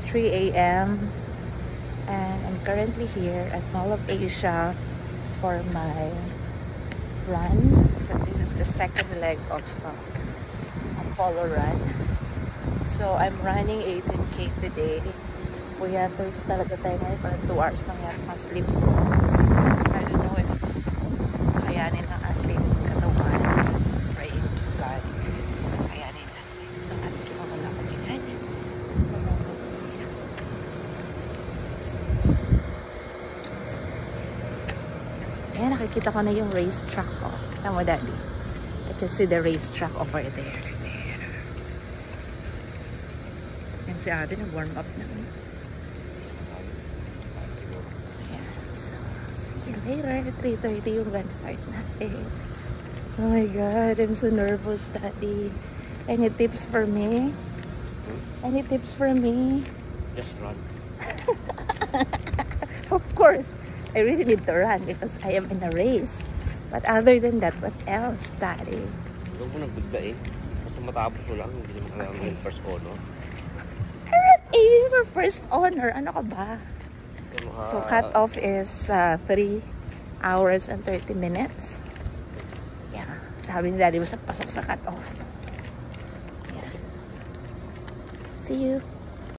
3 a.m. and I'm currently here at Mall of Asia for my run. So this is the second leg of Apollo run. So I'm running 18K today. Kuya, first talaga tayo ngayon. Parang 2 hours lang yan ma-sleep ko. I don't know if kayanin ng ating katawan. Praying to God. Kayanin natin. So atin ko wala kami ngayon. Ayan, nakikita ko na yung racetrack ko. Tama, Daddy? I can see the racetrack over there. Yan si ate, nag-warm up na. Ayan, so see you later. 3:30 yung run start natin. Oh my God, I'm so nervous, Daddy. Any tips for me? Any tips for me? Just run. Of course, I really need to run because I am in a race. But other than that, what else, Daddy? Huwag mo nagbigla eh. Kasi matapos mo lang, hindi naman kailangan yung first honor. I'm not aiming for first honor. Ano ka ba? So, cut off is 3 hours and 30 minutes. Yeah. Sabi ni Daddy, basta pasok sa cut off. Yeah. See you.